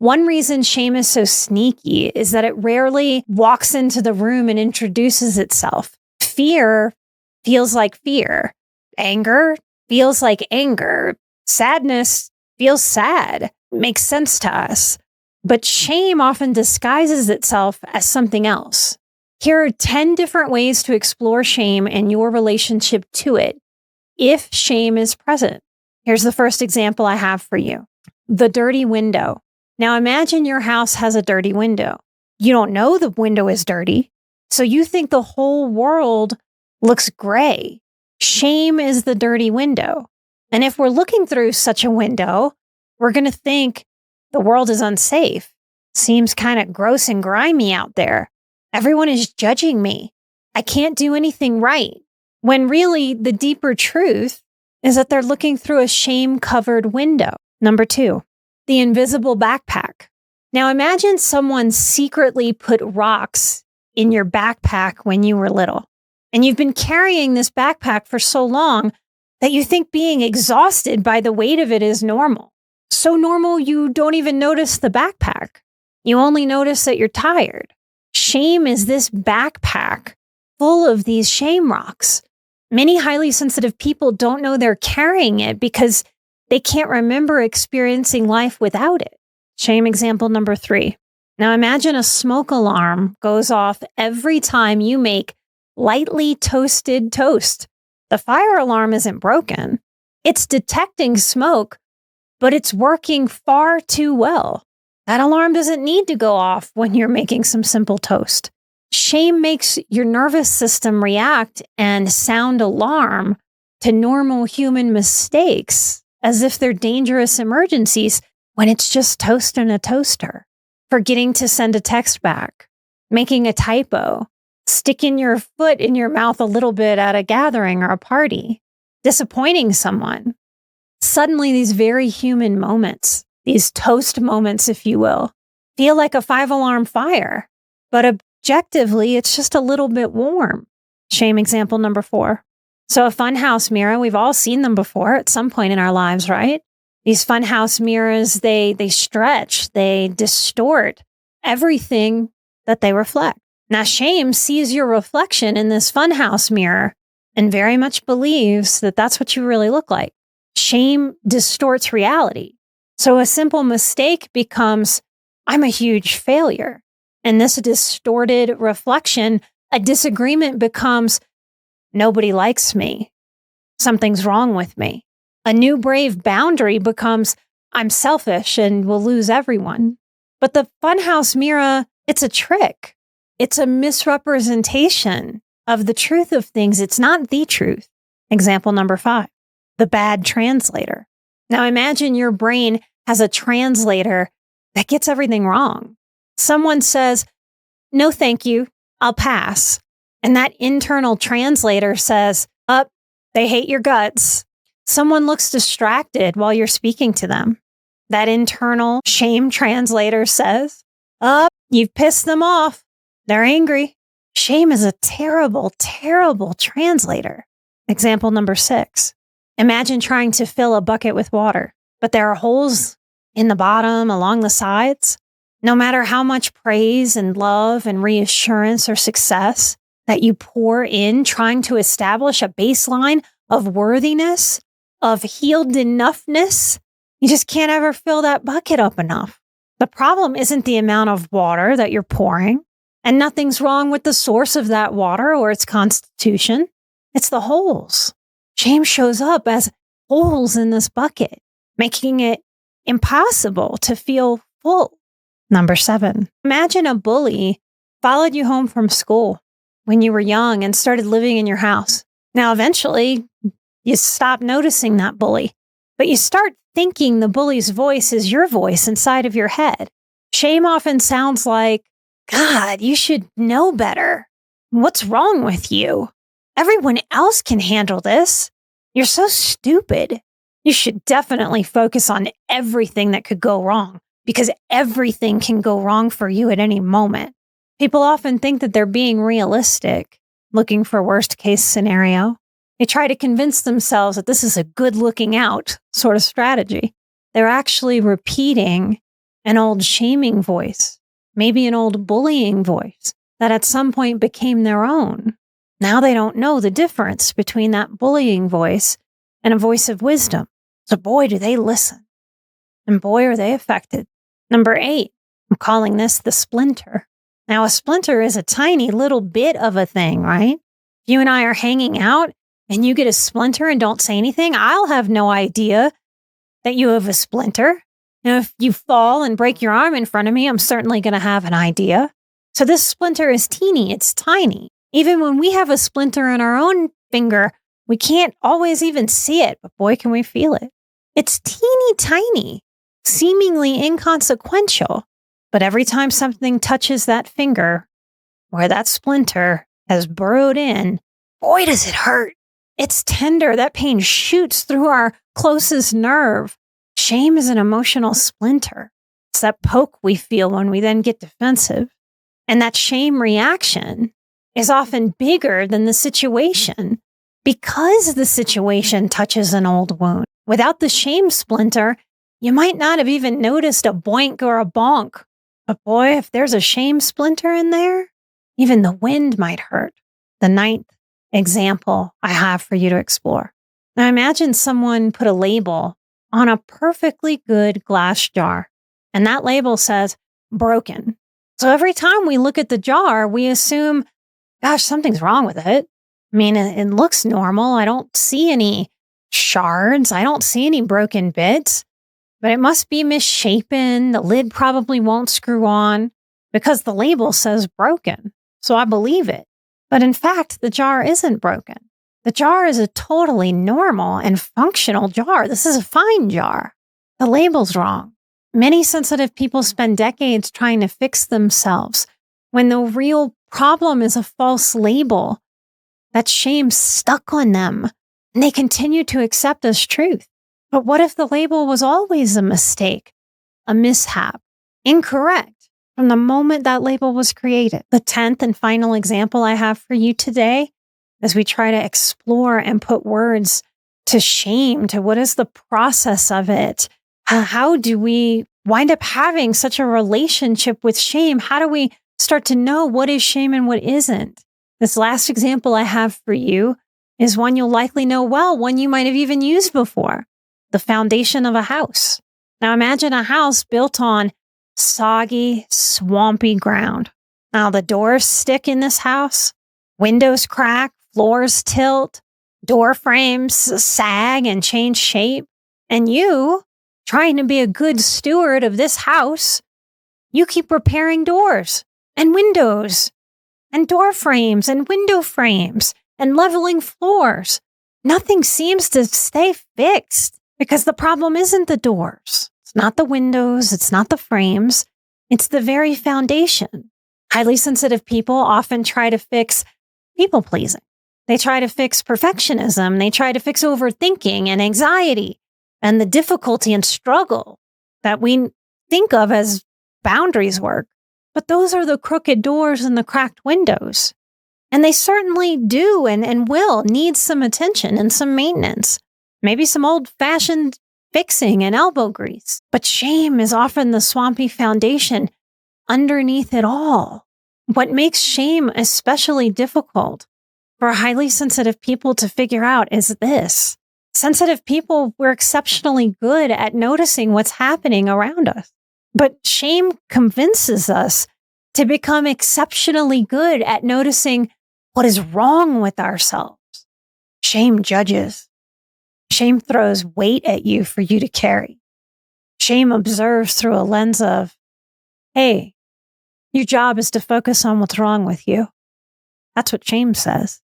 One reason shame is so sneaky is that it rarely walks into the room and introduces itself. Fear feels like fear. Anger feels like anger. Sadness feels sad. Makes sense to us. But shame often disguises itself as something else. Here are 10 different ways to explore shame and your relationship to it if shame is present. Here's the first example I have for you. The dirty window. Now imagine your house has a dirty window. You don't know the window is dirty, so you think the whole world looks gray. Shame is the dirty window. And if we're looking through such a window, we're going to think the world is unsafe. Seems kind of gross and grimy out there. Everyone is judging me. I can't do anything right. When really the deeper truth is that they're looking through a shame-covered window. Number 2, the invisible backpack. Now imagine someone secretly put rocks in your backpack when you were little. And you've been carrying this backpack for so long that you think being exhausted by the weight of it is normal. So normal you don't even notice the backpack. You only notice that you're tired. Shame is this backpack full of these shame rocks. Many highly sensitive people don't know they're carrying it because they can't remember experiencing life without it. Shame example number 3. Now imagine a smoke alarm goes off every time you make lightly toasted toast. The fire alarm isn't broken. It's detecting smoke, but it's working far too well. That alarm doesn't need to go off when you're making some simple toast. Shame makes your nervous system react and sound alarm to normal human mistakes as if they're dangerous emergencies when it's just toast in a toaster. Forgetting to send a text back, making a typo, sticking your foot in your mouth a little bit at a gathering or a party, disappointing someone. Suddenly, these very human moments, these toast moments, if you will, feel like a 5-alarm fire, but objectively, it's just a little bit warm. Shame example number 4. So a funhouse mirror, we've all seen them before at some point in our lives, right? These funhouse mirrors, they stretch, they distort everything that they reflect. Now, shame sees your reflection in this funhouse mirror and very much believes that that's what you really look like. Shame distorts reality. So a simple mistake becomes, I'm a huge failure. And this distorted reflection, a disagreement becomes, nobody likes me. Something's wrong with me. A new brave boundary becomes, I'm selfish and will lose everyone. But the funhouse mirror, it's a trick. It's a misrepresentation of the truth of things. It's not the truth. Example number 5, the bad translator. Now imagine your brain has a translator that gets everything wrong. Someone says, no, thank you, I'll pass. And that internal translator says, they hate your guts. Someone looks distracted while you're speaking to them. That internal shame translator says, you've pissed them off. They're angry. Shame is a terrible, terrible translator. Example number 6. Imagine trying to fill a bucket with water, but there are holes in the bottom, along the sides. No matter how much praise and love and reassurance or success that you pour in trying to establish a baseline of worthiness, of healed enoughness, you just can't ever fill that bucket up enough. The problem isn't the amount of water that you're pouring, and nothing's wrong with the source of that water or its constitution. It's the holes. Shame shows up as holes in this bucket, making it impossible to feel full. Number 7, imagine a bully followed you home from school when you were young and started living in your house. Now, eventually, you stop noticing that bully, but you start thinking the bully's voice is your voice inside of your head. Shame often sounds like, God, you should know better. What's wrong with you? Everyone else can handle this. You're so stupid. You should definitely focus on everything that could go wrong, because everything can go wrong for you at any moment. People often think that they're being realistic, looking for worst case scenario. They try to convince themselves that this is a good looking out sort of strategy. They're actually repeating an old shaming voice, maybe an old bullying voice that at some point became their own. Now they don't know the difference between that bullying voice and a voice of wisdom. So boy, do they listen. And boy, are they affected. Number 8, I'm calling this the splinter. Now, a splinter is a tiny little bit of a thing, right? If you and I are hanging out and you get a splinter and don't say anything, I'll have no idea that you have a splinter. Now, if you fall and break your arm in front of me, I'm certainly going to have an idea. So this splinter is teeny, it's tiny. Even when we have a splinter in our own finger, we can't always even see it, but boy, can we feel it. It's teeny tiny, seemingly inconsequential. But every time something touches that finger, where that splinter has burrowed in, boy, does it hurt. It's tender. That pain shoots through our closest nerve. Shame is an emotional splinter. It's that poke we feel when we then get defensive. And that shame reaction is often bigger than the situation because the situation touches an old wound. Without the shame splinter, you might not have even noticed a boink or a bonk. But boy, if there's a shame splinter in there, even the wind might hurt. The 9th example I have for you to explore. Now imagine someone put a label on a perfectly good glass jar, and that label says broken. So every time we look at the jar, we assume, gosh, something's wrong with it. I mean, it looks normal. I don't see any shards. I don't see any broken bits. But it must be misshapen. The lid probably won't screw on because the label says broken. So I believe it. But in fact, the jar isn't broken. The jar is a totally normal and functional jar. This is a fine jar. The label's wrong. Many sensitive people spend decades trying to fix themselves when the real problem is a false label. That shame stuck on them, and they continue to accept as truth. But what if the label was always a mistake, a mishap, incorrect from the moment that label was created? The 10th and final example I have for you today, as we try to explore and put words to shame, to what is the process of it? How do we wind up having such a relationship with shame? How do we start to know what is shame and what isn't? This last example I have for you is one you'll likely know well, one you might have even used before. The foundation of a house. Now imagine a house built on soggy, swampy ground. Now the doors stick in this house, windows crack, floors tilt, door frames sag and change shape. And you, trying to be a good steward of this house, you keep repairing doors and windows and door frames and window frames and leveling floors. Nothing seems to stay fixed. Because the problem isn't the doors. It's not the windows. It's not the frames. It's the very foundation. Highly sensitive people often try to fix people pleasing. They try to fix perfectionism. They try to fix overthinking and anxiety and the difficulty and struggle that we think of as boundaries work. But those are the crooked doors and the cracked windows. And they certainly do and will need some attention and some maintenance. Maybe some old-fashioned fixing and elbow grease. But shame is often the swampy foundation underneath it all. What makes shame especially difficult for highly sensitive people to figure out is this. Sensitive people, we're exceptionally good at noticing what's happening around us. But shame convinces us to become exceptionally good at noticing what is wrong with ourselves. Shame judges. Shame throws weight at you for you to carry. Shame observes through a lens of, hey, your job is to focus on what's wrong with you. That's what shame says.